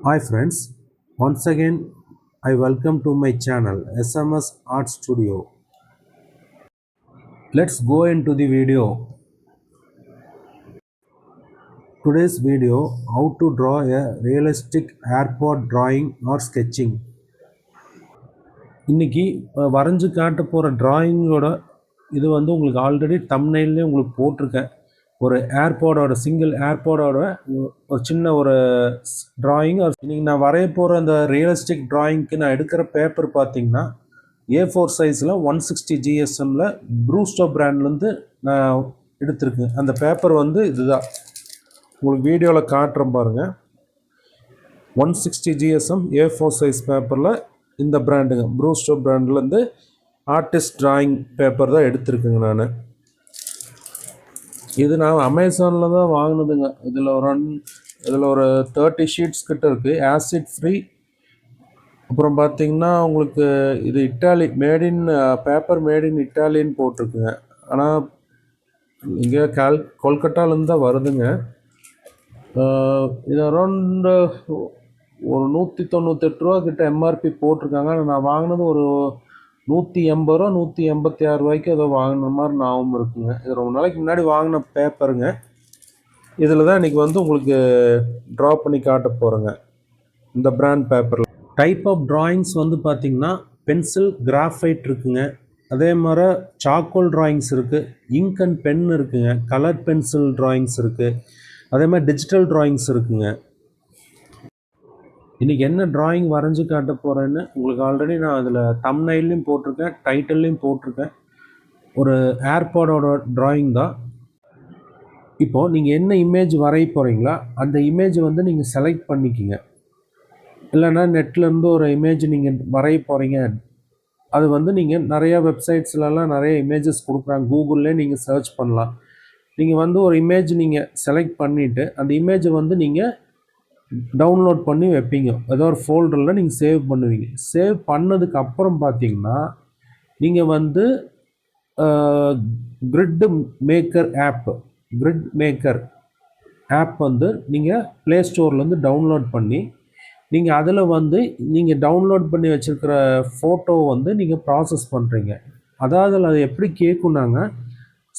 Hi friends, once again I welcome to my channel SMS Art Studio. Let's go into the video. Today's video, how to draw a realistic airport drawing or sketching. இன்னைக்கு வரைஞ்சு காட்ட போகிற டிராயிங்கோட இது வந்து உங்களுக்கு already தம்ப்நெயில்லே உங்களுக்கு போட்டிருக்கேன். ஒரு ஏர்போர்ட்டோட சிங்கிள் ஏர்போர்ட்டோட ஒரு சின்ன ஒரு டிராயிங். இன்றைக்கி நான் வரைய போகிற அந்த ரியலிஸ்டிக் டிராயிங்க்கு நான் எடுக்கிற பேப்பர் பார்த்தீங்கன்னா A4 சைஸில் 160 GSMல ப்ரூஸ்டோ பிராண்ட்லேருந்து நான் எடுத்திருக்கேன். அந்த பேப்பர் வந்து இதுதான், உங்களுக்கு வீடியோவில் காட்டுறேன் பாருங்கள். 160 GSM A4 சைஸ் பேப்பரில் இந்த பிராண்டுங்க, ப்ரூஸ்டோ பிராண்ட்லேருந்து ஆர்டிஸ்ட் டிராயிங் பேப்பர் தான் எடுத்திருக்குங்க. நான் இது நான் அமேசானில் தான் வாங்கினதுங்க. இதில் ஒரு 30 ஷீட்ஸ் கிட்ட இருக்குது, ஆசிட் ஃப்ரீ. அப்புறம் பார்த்தீங்கன்னா உங்களுக்கு இது இட்டாலி பேப்பர் மேட் இன் இட்டாலின்னு போட்டிருக்குங்க. ஆனால் இங்கே கொல்கட்டாலேருந்து தான் வருதுங்க. இது அரௌண்ட் ஒரு 198 ரூபா கிட்ட எம்ஆர்பி போட்டிருக்காங்க. ஆனால் நான் வாங்கினது ஒரு 180 ரூபா 186 ரூபாய்க்கு ஏதோ வாங்கின மாதிரி ஞாபகம் இருக்குங்க. இது ரொம்ப நாளைக்கு முன்னாடி வாங்கின பேப்பருங்க. இதில் தான் இன்றைக்கி வந்து உங்களுக்கு ட்ரா பண்ணி காட்ட போகிறேங்க, இந்த பிராண்ட் பேப்பரில். டைப் ஆஃப் டிராயிங்ஸ் வந்து பார்த்திங்கன்னா பென்சில், கிராஃபைட் இருக்குங்க. அதே மாதிரி சார்கோல் டிராயிங்ஸ் இருக்குது, இங்க் அண்ட் பென் இருக்குங்க, கலர் பென்சில் டிராயிங்ஸ் இருக்குது, அதே மாதிரி டிஜிட்டல் டிராயிங்ஸ் இருக்குங்க. இன்றைக்கி என்ன டிராயிங் வரைஞ்சி காட்ட போகிறேன்னு உங்களுக்கு ஆல்ரெடி நான் அதில் தம்ப்நெயில்லையும் போட்டிருக்கேன், டைட்டில்லையும் போட்டிருக்கேன். ஒரு ஏர்போர்ட்டோட டிராயிங் தான். இப்போது நீங்கள் என்ன இமேஜ் வரைய போகிறீங்களா அந்த இமேஜ் வந்து நீங்கள் செலக்ட் பண்ணிக்கிங்க. இல்லைன்னா நெட்லேருந்து ஒரு இமேஜ் நீங்கள் வரைய போகிறீங்க, அது வந்து நீங்கள் நிறையா வெப்சைட்ஸ்லலாம் நிறைய இமேஜஸ் கொடுக்குறாங்க, கூகுளில் நீங்கள் சர்ச் பண்ணலாம். நீங்கள் வந்து ஒரு இமேஜ் நீங்கள் செலக்ட் பண்ணிவிட்டு அந்த இமேஜை வந்து நீங்கள் டவுன்லோட் பண்ணி வைப்பீங்க. ஏதோ ஒரு ஃபோல்டரில் நீங்கள் சேவ் பண்ணுவீங்க. சேவ் பண்ணதுக்கு அப்புறம் பார்த்தீங்கன்னா நீங்கள் வந்து கிரிட் மேக்கர் ஆப் வந்து நீங்கள் ப்ளே ஸ்டோர்லேருந்து டவுன்லோட் பண்ணி நீங்கள் அதில் வந்து நீங்கள் டவுன்லோட் பண்ணி வச்சுருக்கிற ஃபோட்டோ வந்து நீங்கள் ப்ராசஸ் பண்ணுறீங்க. அதாவது அது எப்படி கேட்குனாங்க,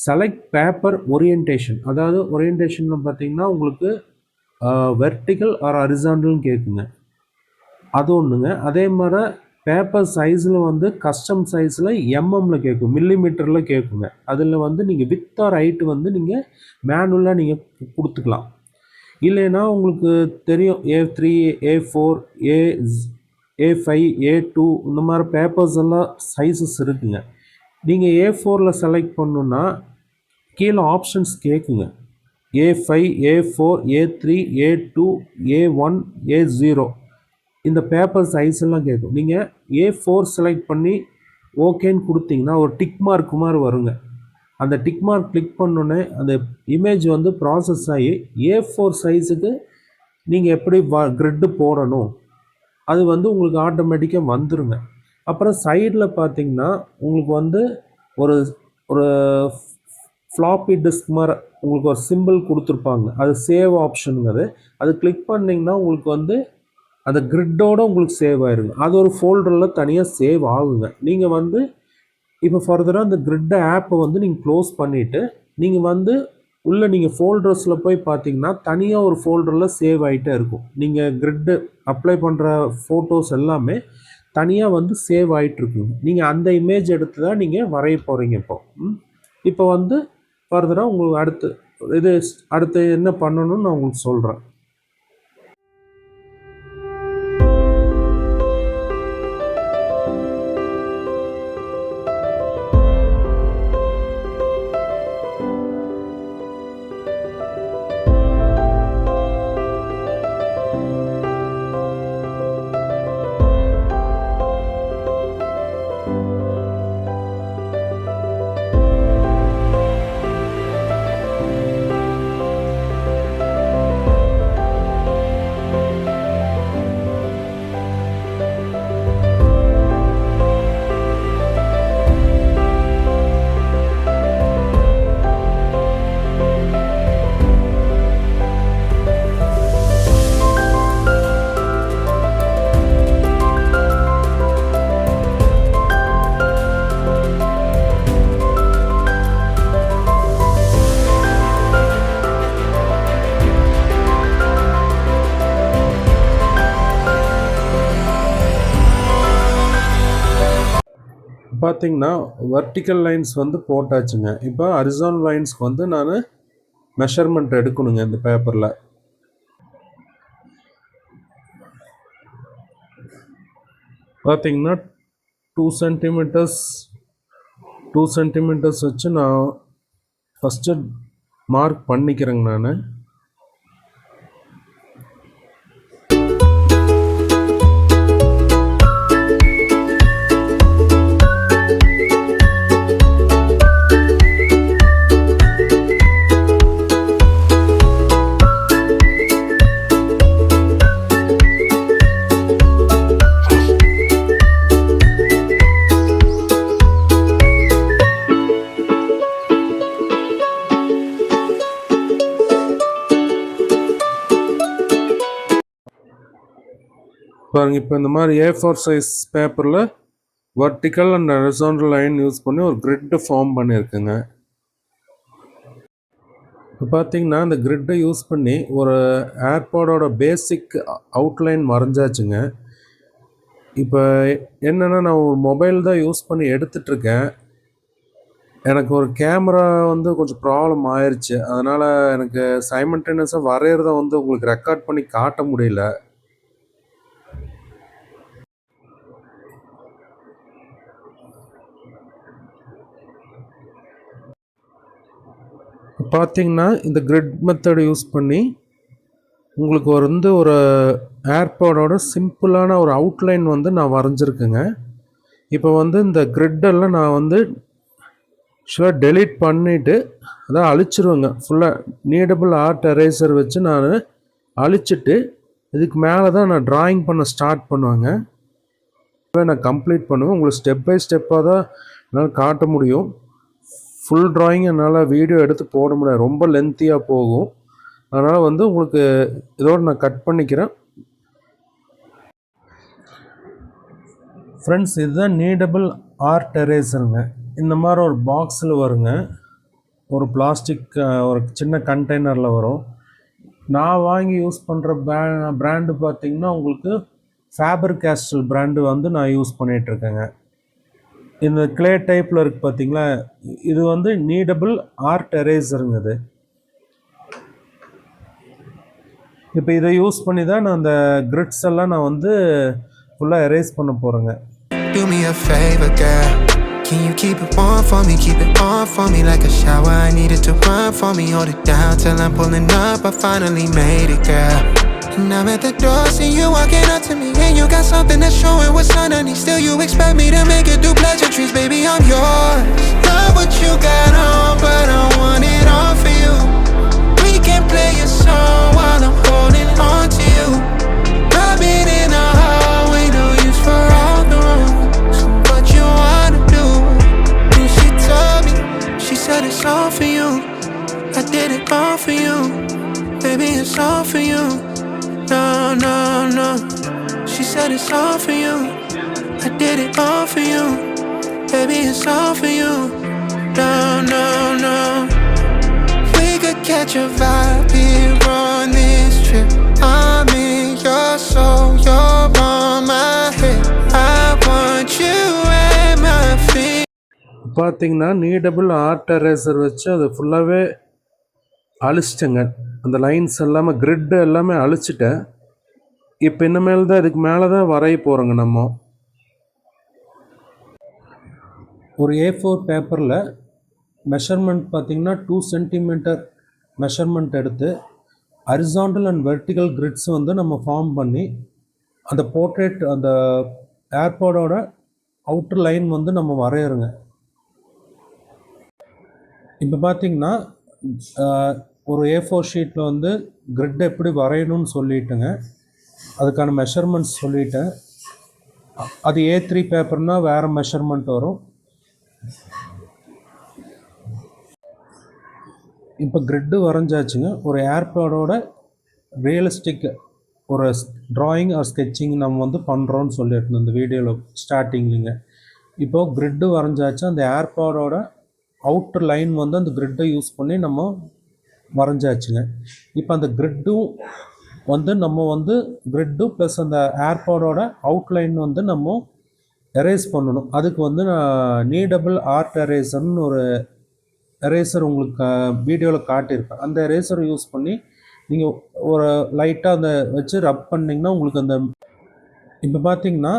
செலக்ட் பேப்பர் ஓரியன்டேஷன். அதாவது ஓரியன்டேஷனில் பார்த்தீங்கன்னா உங்களுக்கு வெர்டிக்கல் ஆர் ஹரிசாண்டல்னு கேட்குங்க, அது ஒன்றுங்க. அதே மாதிரி பேப்பர் சைஸில் வந்து கஸ்டம் சைஸில் எம்எம்மில் கேட்கும், மில்லிமீட்டரில் கேட்குங்க. அதில் வந்து நீங்கள் வித் ஆர் ஹைட்டு வந்து நீங்கள் மேனுவலாக நீங்கள் கொடுத்துக்கலாம். இல்லைன்னா உங்களுக்கு தெரியும் A3, A4, A5, A2 இந்த மாதிரி பேப்பர்ஸ் எல்லாம் சைஸஸ் இருக்குங்க. நீங்கள் A4 செலக்ட் பண்ணணுன்னா கீழே options கேட்குங்க, A5, A4, A3, A2, A1, A0 இந்த பேப்பர் சைஸ் எல்லாம் கேட்கும். நீங்கள் A4 செலக்ட் பண்ணி ஓகேன்னு கொடுத்தீங்கன்னா ஒரு டிக் மார்க் மாதிரி வருங்க. அந்த டிக் மார்க் கிளிக் பண்ணோன்னே அந்த இமேஜ் வந்து ப்ராசஸ் ஆகி A4 சைஸுக்கு நீங்கள் எப்படி கிரிட்டு போடணும் அது வந்து உங்களுக்கு ஆட்டோமேட்டிக்காக வந்துடுங்க. அப்புறம் சைடில் பார்த்தீங்கன்னா உங்களுக்கு வந்து ஒரு ஒரு ஃப்ளாப்பி டிஸ்க் மாதிரி உங்களுக்கு ஒரு சிம்பிள் கொடுத்துருப்பாங்க, அது சேவ் ஆப்ஷனுங்கிறது. அது கிளிக் பண்ணிங்கன்னா உங்களுக்கு வந்து அந்த கிரிட்டோடு உங்களுக்கு சேவ் ஆயிருங்க. அது ஒரு ஃபோல்டரில் தனியாக சேவ் ஆகுங்க. நீங்கள் வந்து இப்போ ஃபர்தராக அந்த கிரிட் ஆப்பை வந்து நீங்கள் க்ளோஸ் பண்ணிவிட்டு நீங்கள் வந்து உள்ளே நீங்கள் ஃபோல்டர்ஸில் போய் பார்த்தீங்கன்னா தனியாக ஒரு ஃபோல்டரில் சேவ் ஆகிட்டே இருக்கும். நீங்கள் கிரிட்டு அப்ளை பண்ணுற ஃபோட்டோஸ் எல்லாமே தனியாக வந்து சேவ் ஆகிட்டுருக்குங்க. நீங்கள் அந்த இமேஜ் எடுத்து தான் நீங்கள் வரைய போகிறீங்க. இப்போ வந்து ஃபர்தராக உங்களுக்கு அடுத்து என்ன பண்ணணும்னு நான் உங்களுக்கு சொல்கிறேன். பார்த்தீங்கன்னா வெர்டிக்கல் லைன்ஸ் வந்து போட்டாச்சுங்க. இப்போ ஹரிசாண்டல் லைன்ஸ்க்கு வந்து நான் மெஷர்மெண்ட் எடுக்கணுங்க இந்த பேப்பரில். பார்த்தீங்கன்னா 2 சென்டிமீட்டர்ஸ் 2 சென்டிமீட்டர்ஸ் வச்சு நான் ஃபஸ்ட்டு மார்க் பண்ணிக்கிறேங்க நான். பாருங்கள், இப்போ இந்த மாதிரி A4 சைஸ் பேப்பரில் vertical and horizontal line use பண்ணி ஒரு கிரிட்டு ஃபார்ம் பண்ணியிருக்குங்க. இப்போ பார்த்தீங்கன்னா இந்த கிரிட்டை யூஸ் பண்ணி ஒரு ஏர்பாடோட பேசிக் அவுட்லைன் வரைஞ்சாச்சுங்க. இப்போ என்னென்னா நான் ஒரு மொபைல் தான் யூஸ் பண்ணி எடுத்துகிட்ருக்கேன். எனக்கு ஒரு கேமரா வந்து கொஞ்சம் ப்ராப்ளம் ஆயிடுச்சு. அதனால் எனக்கு சைமல்டேனியஸாக வரைகிறத வந்து உங்களுக்கு ரெக்கார்ட் பண்ணி காட்ட முடியல. பார்த்தீங்கன்னா இந்த கிரிட் மெத்தட் யூஸ் பண்ணி உங்களுக்கு ஒரு ஏர்பாடோட சிம்பிளான ஒரு அவுட்லைன் வந்து நான் வரைஞ்சிருக்கேங்க. இப்போ வந்து இந்த கிரிட்டெல்லாம் நான் வந்து ஷுவர் டெலீட் பண்ணிவிட்டு அதான் அழிச்சிருவேங்க. ஃபுல்லாக நீடபிள் ஆர்ட் எரேசர் வச்சு நான் அழிச்சிட்டு இதுக்கு மேலே தான் நான் ட்ராயிங் பண்ண ஸ்டார்ட் பண்ணுவேங்க. நான் கம்ப்ளீட் பண்ணுவேன். உங்களுக்கு ஸ்டெப் பை ஸ்டெப்பாக தான் என்னால் காட்ட முடியும். ஃபுல் ட்ராயிங் என்னால் வீடியோ எடுத்து போட முடியாது, ரொம்ப லென்த்தியாக போகும். அதனால் வந்து உங்களுக்கு இதோடு நான் கட் பண்ணிக்கிறேன். ஃப்ரெண்ட்ஸ், இதுதான் நீடபிள் ஆர்ட் எரேசருங்க. இந்த மாதிரி ஒரு பாக்ஸில் வருங்க, ஒரு பிளாஸ்டிக் ஒரு சின்ன கண்டெய்னரில் வரும். நான் வாங்கி யூஸ் பண்ணுற பிராண்டு பார்த்திங்கன்னா உங்களுக்கு ஃபேபர் கேஸ்டல் பிராண்டு வந்து நான் யூஸ் பண்ணிகிட்ருக்கேங்க. இந்த கிளே டைப்பில் இருக்குது பார்த்தீங்களா, இது வந்து நீடபிள் ஆர்ட் எரேசருங்க இது. இப்போ இதை யூஸ் பண்ணி தான் நான் அந்த கிரிட்ஸ் எல்லாம் நான் வந்து ஃபுல்லாக எரேஸ் பண்ண போகிறேங்க. Do me a favor, girl. Can you keep it warm for me? Keep it on for me like a shower. I need it to run for me. Hold it down till I'm pulling up. I finally made it, girl. And I'm at the door, see you walking up to me. And you got something that's showing what's underneath. Still you expect me to make it do pleasantries. Baby, I'm yours. Love what you got on, but I want it all for you. We can play a song while I'm holding on to you. Rubbing in the hallway, no use for all the wrongs. What you wanna do? And she told me, she said it's all for you. I did it all for you. Baby, it's all for you. No, no, no. She said it's all for you. I did it all for you. Baby, it's all for you. No, no, no. We could catch a vibe here on this trip. I'm in your soul, you're on my head. I want you at my feet. பார்த்தீங்கன்னா நீடபிள் art eraser வச்சு அது ஃபுல்லாகவே அழிச்சிட்டேங்க. அந்த lines எல்லாமே கிரிட்டு எல்லாமே அழிச்சிட்டேன். இப்போ இனிமேல் தான் இதுக்கு மேலே தான் வரைய போகிறோங்க. நம்ம ஒரு A4 பேப்பரில் மெஷர்மெண்ட் பார்த்திங்கன்னா 2 சென்டிமீட்டர் மெஷர்மெண்ட் எடுத்து ஹரிசாண்டல் அண்ட் வெர்டிக்கல் கிரிட்ஸ் வந்து நம்ம ஃபார்ம் பண்ணி அந்த போர்ட்ரேட் அந்த ஏர்பாடோட அவுட்டர் லைன் வந்து நம்ம வரைகிறோங்க. இப்போ பார்த்திங்கன்னா ஒரு A4 ஷீட்டில் வந்து கிரிட் எப்படி வரையணும்னு சொல்லிட்டுங்க, அதுக்கான மெஷர்மெண்ட்ஸ் சொல்லிட்டேன். அது A3 பேப்பர்னால் வேறு மெஷர்மெண்ட் வரும். இப்போ கிரிட்டு வரைஞ்சாச்சுங்க. ஒரு ஏர்பாடோட ரியலிஸ்டிக் ஒரு ட்ராயிங் ஆர் ஸ்கெட்சிங் நம்ம வந்து பண்ணுறோன்னு சொல்லியிருந்தோம் இந்த வீடியோவில் ஸ்டார்டிங்லிங்க. இப்போது கிரிட்டு வரைஞ்சாச்சு. அந்த ஏர்பாடோட அவுட்டர் லைன் வந்து அந்த கிரிட்டை யூஸ் பண்ணி நம்ம வரைஞ்சாச்சுங்க. இப்போ அந்த கிரிட்டும் வந்து நம்ம வந்து கிரிட்டு ப்ளஸ் அந்த ஏர்பாடோட அவுட்லைன் வந்து நம்ம எரேஸ் பண்ணணும். அதுக்கு வந்து நான் நீடபிள் ஆர்ட் எரேசர்னு ஒரு எரேசர் உங்களுக்கு வீடியோவில் காட்டியிருப்பேன். அந்த எரேசரை யூஸ் பண்ணி நீங்கள் ஒரு லைட்டாக அந்த வச்சு ரப் பண்ணிங்கன்னா உங்களுக்கு அந்த இப்போ பார்த்தீங்கன்னா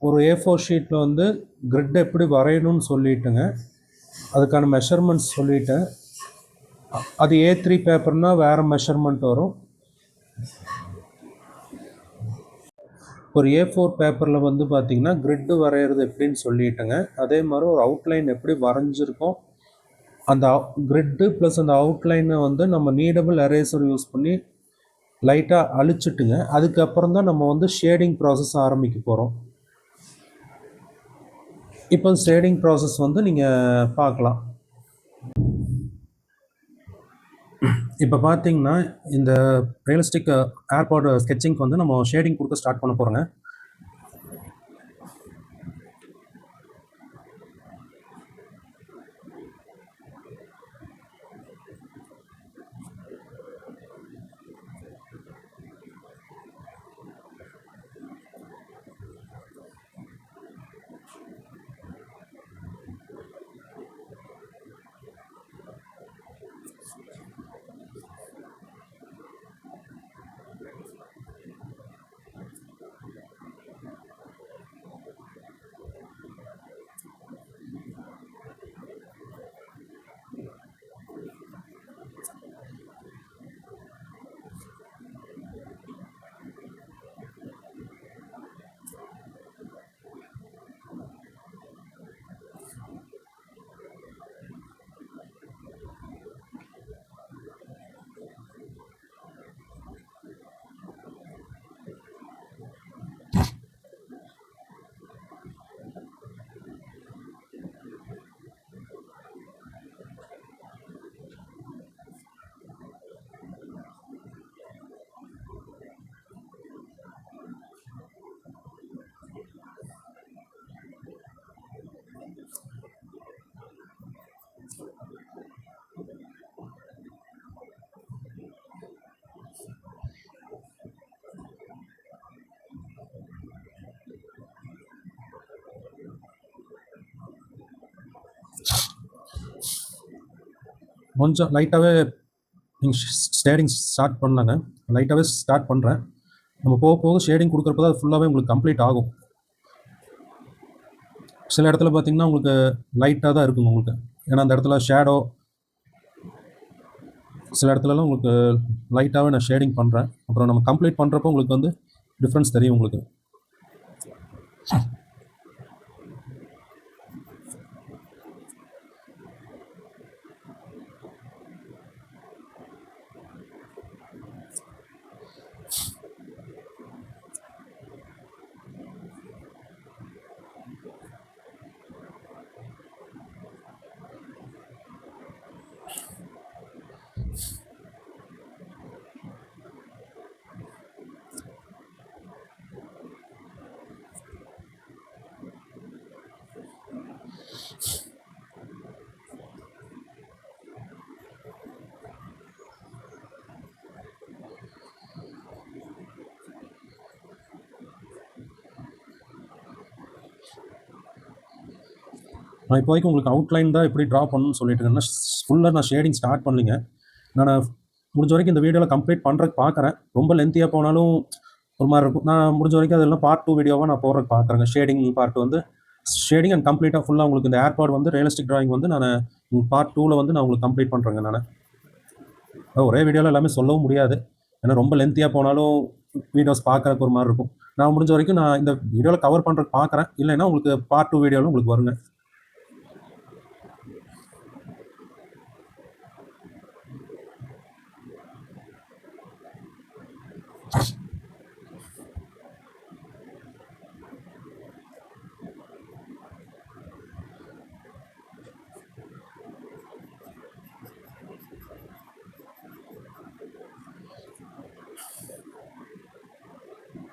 ஒரு A4 ஷீட்டில் வந்து கிரிட் எப்படி வரையணும்னு சொல்லிட்டுங்க, அதுக்கான மெஷர்மெண்ட்ஸ் சொல்லிட்டேன். அது A3 பேப்பர்னால் வேறு மெஷர்மெண்ட் வரும். ஒரு A4 பேப்பரில் வந்து பார்த்திங்கன்னா கிரிட்டு வரைகிறது எப்படின்னு சொல்லிட்டேங்க. அதே மாதிரி ஒரு அவுட்லைன் எப்படி வரைஞ்சிருக்கோம், அந்த கிரிட்டு ப்ளஸ் அந்த அவுட்லைனை வந்து நம்ம நீடபிள் எரேசர் யூஸ் பண்ணி லைட்டாக அழிச்சிட்டுங்க. அதுக்கப்புறம் தான் நம்ம வந்து ஷேடிங் ப்ராசஸ் ஆரம்பிக்க போகிறோம். இப்போ ஷேடிங் ப்ராசஸ் வந்து நீங்கள் பார்க்கலாம். இப்போ பார்த்தீங்கன்னா இந்த ரியலிஸ்டிக் ஏர்போர்ட் ஸ்கெட்சிங்க்கு வந்து நம்ம ஷேடிங் கொடுக்க ஸ்டார்ட் பண்ண போகிறோங்க. கொஞ்சம் லைட்டாகவே நீங்கள் ஷேடிங் ஸ்டார்ட் பண்ணாங்க, லைட்டாகவே ஸ்டார்ட் பண்ணுறேன். நம்ம போக போக ஷேடிங் கொடுக்குறப்ப தான் அது ஃபுல்லாகவே உங்களுக்கு கம்ப்ளீட் ஆகும். சில இடத்துல பார்த்தீங்கன்னா உங்களுக்கு லைட்டாக தான் இருக்குங்க உங்களுக்கு, ஏன்னா அந்த இடத்துல ஷேடோ சில இடத்துலலாம் உங்களுக்கு லைட்டாகவே நான் ஷேடிங் பண்ணுறேன். அப்புறம் நம்ம கம்ப்ளீட் பண்ணுறப்போ உங்களுக்கு வந்து டிஃப்ரென்ஸ் தெரியும் உங்களுக்கு. நான் இப்போதைக்கு உங்களுக்கு அவுட்லைன் தான் எப்படி ட்ரா பண்ணணும்னு சொல்லிட்டு இருக்கேன்னா, ஃபுல்லாக நான் ஷேடிங் ஸ்டார்ட் பண்ணலிங்க. நான் முடிஞ்ச வரைக்கும் இந்த வீடியோவில் கம்ப்ளீட் பண்ணுறதுக்கு பார்க்குறேன். ரொம்ப லென்த்தியாக போனாலும் ஒரு மாதிரி இருக்கும். நான் முடிஞ்ச வரைக்கும் அதெல்லாம் பார்ட் 2 வீடியோவாக நான் போடுறதுக்கு பார்க்குறேங்க. ஷேடிங் பார்ட் வந்து ஷேடிங் அண்ட் கம்ப்ளீட்டாக ஃபுல்லாக உங்களுக்கு இந்த ஏர்பாட் வந்து ரியலிஸ்டிக் ட்ராயிங் வந்து நான் பார்ட் 2ல் வந்து நான் உங்களுக்கு கம்ப்ளீட் பண்ணுறேங்க. நான் ஒரே வீடியோவில் எல்லாமே சொல்லவும் முடியாது, ஏன்னா ரொம்ப லென்த்தியாக போனாலும் வீடியோஸ் பார்க்குறதுக்கு ஒரு மாதிரி இருக்கும். நான் முடிஞ்ச வரைக்கும் நான் இந்த வீடியோவில் கவர் பண்ணுறதுக்கு பார்க்குறேன். இல்லைன்னா உங்களுக்கு பார்ட் 2 வீடியோவில் உங்களுக்கு வருங்க.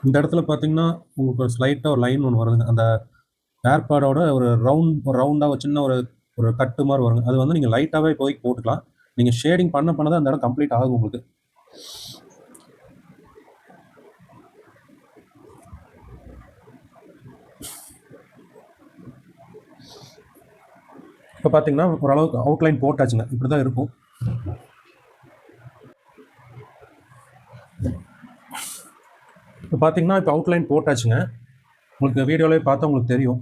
இந்த இடத்துல பார்த்தீங்கன்னா உங்களுக்கு ஸ்லைட்டாக ஒரு லைன் ஒன்று வருதுங்க. அந்த ஏர்பாடோட ஒரு ரவுண்டாக சின்ன ஒரு கட்டு மாதிரி வருங்க. அது வந்து நீங்கள் லைட்டாகவே போய் போட்டுக்கலாம். நீங்கள் ஷேடிங் பண்ண தான் அந்த இடம் கம்ப்ளீட் ஆகும் உங்களுக்கு. இப்போ பார்த்தீங்கன்னா ஓரளவுக்கு அவுட்லைன் போட்டாச்சுங்க, இப்படி தான் இருக்கும். இப்போ பார்த்தீங்கன்னா இப்போ அவுட்லைன் போட்டாச்சுங்க, உங்களுக்கு வீடியோவிலே பார்த்தா உங்களுக்கு தெரியும்.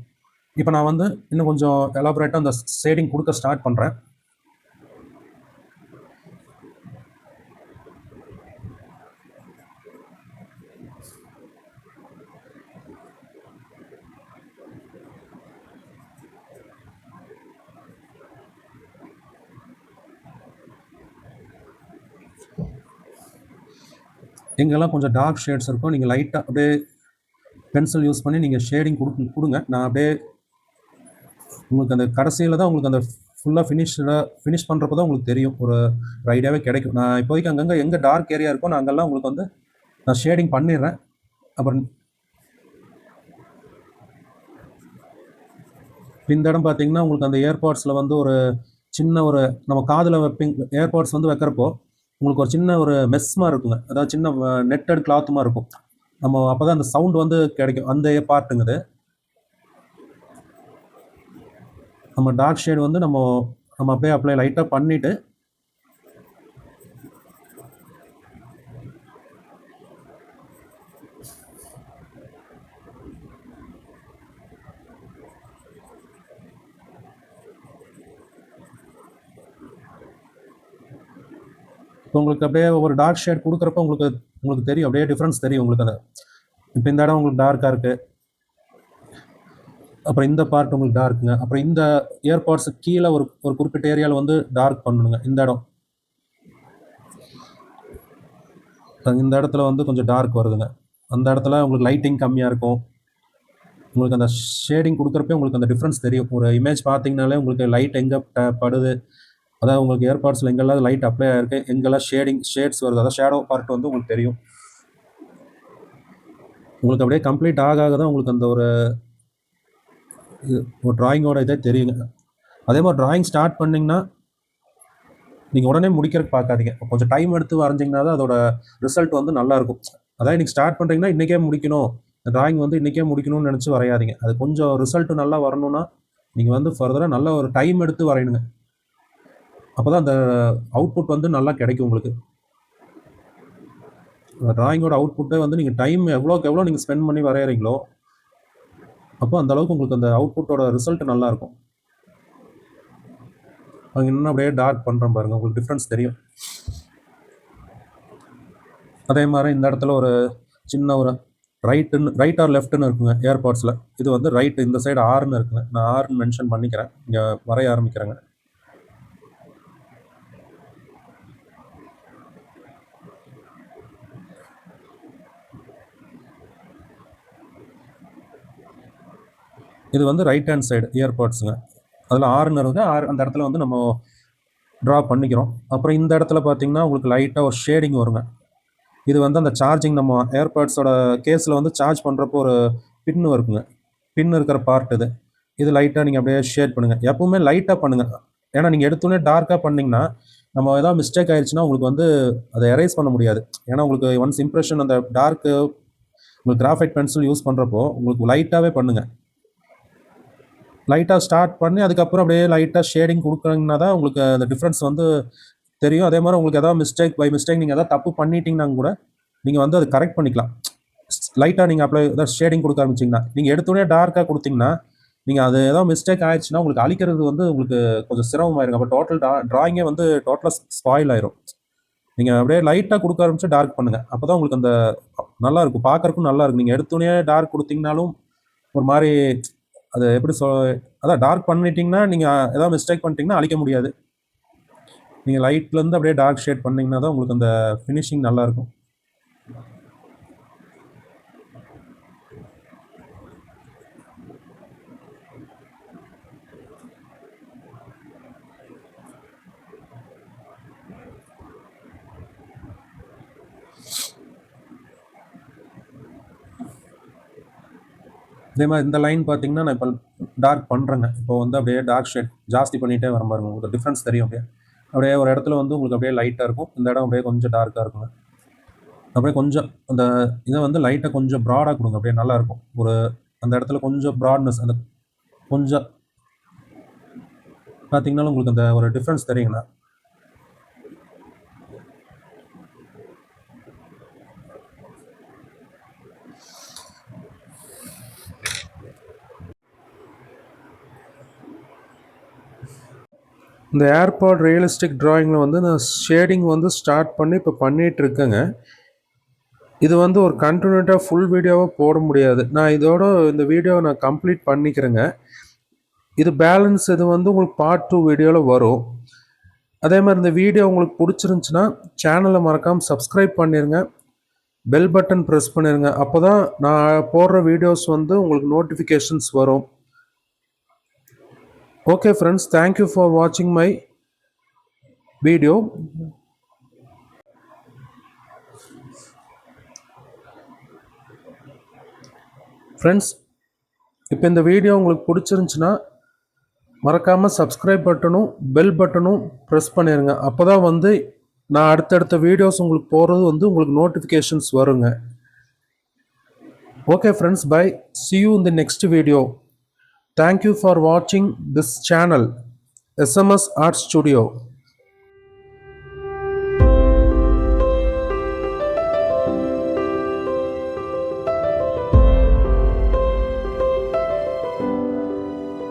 இப்போ நான் வந்து இன்னும் கொஞ்சம் எலாபரேட்டாக அந்த ஷேடிங் கொடுக்க ஸ்டார்ட் பண்ணுறேன். எங்கெல்லாம் கொஞ்சம் டார்க் ஷேட்ஸ் இருக்கும், நீங்கள் லைட்டாக அப்படியே பென்சில் யூஸ் பண்ணி நீங்கள் ஷேடிங் கொடுங்க. நான் அப்படியே உங்களுக்கு அந்த கடைசியில் தான் உங்களுக்கு அந்த ஃபுல்லாக ஃபினிஷ் பண்ணுறப்போ தான் உங்களுக்கு தெரியும், ஒரு ஐடியாவே கிடைக்கும். நான் இப்போதைக்கு அங்கங்கே எங்கே டார்க் ஏரியா இருக்கோ நான் அங்கெல்லாம் உங்களுக்கு வந்து நான் ஷேடிங் பண்ணிடுறேன். அப்புறம் இந்த இடம் பார்த்தீங்கன்னா உங்களுக்கு அந்த ஏர்பாட்ஸில் வந்து ஒரு சின்ன ஒரு நம்ம காதில் ஏர்பாட்ஸ் வந்து வைக்கிறப்போ உங்களுக்கு ஒரு சின்ன ஒரு மெஸ்மாக இருக்குங்க, அதாவது சின்ன நெட்டட் கிளாத்துமாக இருக்கும். நம்ம அப்போ தான் அந்த சவுண்ட் வந்து கிடைக்கும், அந்த பார்ட்டுங்குது. நம்ம டார்க் ஷேட் வந்து நம்ம அப்படியே அப்ளை லைட்டாக பண்ணிவிட்டு இப்போ உங்களுக்கு அப்படியே ஒரு டார்க் ஷேட் கொடுக்குறப்ப உங்களுக்கு தெரியும், அப்படியே டிஃப்ரென்ஸ் தெரியும் உங்களுக்கு. அந்த இப்போ இந்த இடம் உங்களுக்கு டார்க்காக இருக்குது, அப்புறம் இந்த பார்ட் உங்களுக்கு டார்க்குங்க, அப்புறம் இந்த இயர்பாட்ஸு கீழே ஒரு குறிப்பிட்ட ஏரியாவில் வந்து டார்க் பண்ணணுங்க. இந்த இடத்துல வந்து கொஞ்சம் டார்க் வருதுங்க, அந்த இடத்துல உங்களுக்கு லைட்டிங் கம்மியாக இருக்கும். உங்களுக்கு அந்த ஷேடிங் கொடுக்குறப்பே உங்களுக்கு அந்த டிஃப்ரென்ஸ் தெரியும். ஒரு இமேஜ் பார்த்தீங்கனாலே உங்களுக்கு லைட் எங்கே படுது, அதாவது உங்களுக்கு ஏர்பாட்ஸில் எங்கெல்லாம் லைட் அப்ளை ஆகிருக்கு, எங்கெல்லாம் ஷேட்ஸ் வருது, அதாவது ஷேடோ பார்ட் வந்து உங்களுக்கு தெரியும். உங்களுக்கு அப்படியே கம்ப்ளீட் ஆக தான் உங்களுக்கு அந்த ஒரு ட்ராயிங்கோட இதே தெரியுங்க. அதே மாதிரி ட்ராயிங் ஸ்டார்ட் பண்ணிங்கன்னா நீங்கள் உடனே முடிக்கிறதுக்கு பார்க்காதீங்க, கொஞ்சம் டைம் எடுத்து வரைஞ்சிங்கன்னா தான் அதோட ரிசல்ட் வந்து நல்லாயிருக்கும். அதாவது நீங்கள் ஸ்டார்ட் பண்ணுறீங்கன்னா இன்றைக்கே முடிக்கணும், ட்ராயிங் வந்து இன்றைக்கே முடிக்கணும்னு நினச்சி வரையாதீங்க. அது கொஞ்சம் ரிசல்ட்டு நல்லா வரணும்னா நீங்கள் வந்து ஃபர்தராக நல்ல ஒரு டைம் எடுத்து வரையணுங்க. அப்போ தான் அந்த அவுட்புட் வந்து நல்லா கிடைக்கும் உங்களுக்கு. ட்ராயிங்கோட அவுட்புட்டே வந்து நீங்கள் டைம் எவ்வளோக்கு எவ்வளோ நீங்கள் ஸ்பெண்ட் பண்ணி வரைகிறீங்களோ அப்போ அந்த அளவுக்கு உங்களுக்கு அந்த அவுட்புட்டோட ரிசல்ட் நல்லாயிருக்கும். அங்கே இன்னும் அப்படியே டார்க் பண்ணுறேன் பாருங்கள், உங்களுக்கு டிஃப்ரென்ஸ் தெரியும். அதே மாதிரி இந்த இடத்துல ஒரு சின்ன ஒரு ரைட் ஆர் லெஃப்ட்னு இருக்குங்க ஏர்பாட்ஸில். இது வந்து ரைட்டு, இந்த சைடு ஆறுன்னு இருக்குங்க. நான் ஆறுன்னு மென்ஷன் பண்ணிக்கிறேன், இங்கே வரைய ஆரம்பிக்கிறேங்க. இது வந்து ரைட் ஹேண்ட் சைடு இயர்பாட்ஸுங்க, அதில் ஆறுன்னு இருக்குது. அந்த இடத்துல வந்து நம்ம ட்ரா பண்ணிக்கிறோம். அப்புறம் இந்த இடத்துல பார்த்தீங்கன்னா உங்களுக்கு லைட்டாக ஒரு ஷேடிங் வருங்க. இது வந்து அந்த சார்ஜிங் நம்ம ஏர்பாட்ஸோட கேஸில் வந்து சார்ஜ் பண்ணுறப்போ ஒரு பின்னு இருக்குங்க, பின் இருக்கிற பார்ட் இது லைட்டாக நீங்கள் அப்படியே ஷேட் பண்ணுங்கள். எப்பவுமே லைட்டாக பண்ணுங்கள், ஏன்னா நீங்கள் எடுத்தோடனே டார்க்காக பண்ணிங்கன்னா நம்ம ஏதாவது மிஸ்டேக் ஆயிடுச்சுன்னா உங்களுக்கு வந்து அதை எரேஸ் பண்ண முடியாது. ஏன்னா உங்களுக்கு ஒன்ஸ் இம்ப்ரெஷன் அந்த டார்க்கு உங்களுக்கு கிராஃபைட் பென்சில் யூஸ் பண்ணுறப்போ உங்களுக்கு லைட்டாகவே பண்ணுங்கள். லைட்டாக ஸ்டார்ட் பண்ணி அதுக்கப்புறம் அப்படியே லைட்டாக ஷேடிங் கொடுக்குறீங்கன்னா தான் உங்களுக்கு அந்த டிஃப்ரென்ஸ் வந்து தெரியும். அதே மாதிரி உங்களுக்கு எதாவது பை மிஸ்டேக் நீங்கள் எதாவது தப்பு பண்ணிட்டீங்கன்னா கூட நீங்கள் வந்து அதை கரெக்ட் பண்ணிக்கலாம். லைட்டாக நீங்கள் ஏதாவது ஷேடிங் கொடுக்க ஆரம்பிச்சிங்கன்னா, நீங்கள் எடுத்தோடனே டார்க்காக கொடுத்தீங்கன்னா நீங்கள் அது ஏதாவது மிஸ்டேக் ஆயிடுச்சுன்னா உங்களுக்கு அழிக்கிறது வந்து உங்களுக்கு கொஞ்சம் சிரமமாயிருங்க. அப்போ டோட்டல் ட்ராயிங்கே வந்து டோட்டலாக ஸ்பாயில் ஆயிரும். நீங்கள் அப்படியே லைட்டாக கொடுக்க ஆரம்பிச்சு டார்க் பண்ணுங்கள், அப்போ தான் உங்களுக்கு அந்த நல்லாயிருக்கும், பார்க்குறக்கும் நல்லாயிருக்கும். நீங்கள் எடுத்தோடனே டார்க் கொடுத்தீங்கனாலும் ஒரு மாதிரி அது எப்படி அதான் டார்க் பண்ணிட்டீங்கன்னா நீங்கள் ஏதாவது மிஸ்டேக் பண்ணிட்டீங்கன்னா அழிக்க முடியாது. நீங்கள் லைட்லேருந்து அப்படியே டார்க் ஷேட் பண்ணிங்கன்னா தான் உங்களுக்கு அந்த ஃபினிஷிங் நல்லாயிருக்கும். இதே மாதிரி இந்த லைன் பார்த்தீங்கன்னா நான் இப்போ டார்க் பண்ணுறேங்க. இப்போ வந்து அப்படியே டார்க் ஷேட் ஜாஸ்தி பண்ணிகிட்டே வர பாருங்க, உங்களுக்கு டிஃப்ரென்ஸ் தெரியும். அப்படியே ஒரு இடத்துல வந்து உங்களுக்கு அப்படியே லைட்டாக இருக்கும், இந்த இடம் அப்படியே கொஞ்சம் டார்க்காக இருக்குங்க. அப்படியே கொஞ்சம் அந்த இதை வந்து லைட்டாக கொஞ்சம் ப்ராடாக கொடுங்க, அப்படியே நல்லாயிருக்கும். அந்த இடத்துல கொஞ்சம் ப்ராட்னஸ், அந்த கொஞ்சம் பார்த்தீங்கன்னா உங்களுக்கு அந்த ஒரு டிஃப்ரென்ஸ் தெரியுங்களா? இந்த ஏர்பாட் ரியலிஸ்டிக் டிராயிங்கில் வந்து நான் ஷேடிங் வந்து ஸ்டார்ட் பண்ணி இப்போ பண்ணிகிட்ருக்கேங்க. இது வந்து ஒரு கண்டினியூட்டாக ஃபுல் வீடியோவாக போட முடியாது. நான் இதோட இந்த வீடியோவை நான் கம்ப்ளீட் பண்ணிக்கிறேங்க. இது பேலன்ஸ் இது வந்து உங்களுக்கு பார்ட் 2 வீடியோவில் வரும். அதே மாதிரி இந்த வீடியோ உங்களுக்கு பிடிச்சிருந்துச்சுன்னா சேனலை மறக்காமல் சப்ஸ்கிரைப் பண்ணிடுங்க, பெல் பட்டன் ப்ரெஸ் பண்ணிடுங்க. அப்போ தான் நான் போடுற வீடியோஸ் வந்து உங்களுக்கு நோட்டிஃபிகேஷன்ஸ் வரும். ஓகே ஃப்ரெண்ட்ஸ், தேங்க்யூ ஃபார் வாட்சிங் மை வீடியோ. ஃப்ரெண்ட்ஸ், இப்போ இந்த வீடியோ உங்களுக்கு பிடிச்சிருந்துச்சுன்னா மறக்காமல் சப்ஸ்கிரைப் பட்டனும் பெல் பட்டனும் ப்ரெஸ் பண்ணிடுங்க. அப்போ தான் வந்து நான் அடுத்தடுத்த வீடியோஸ் உங்களுக்கு போகிறது வந்து உங்களுக்கு நோட்டிஃபிகேஷன்ஸ் வருங்க. Okay friends, bye. See you in the next video. Thank you for watching this channel, SMS Art Studio.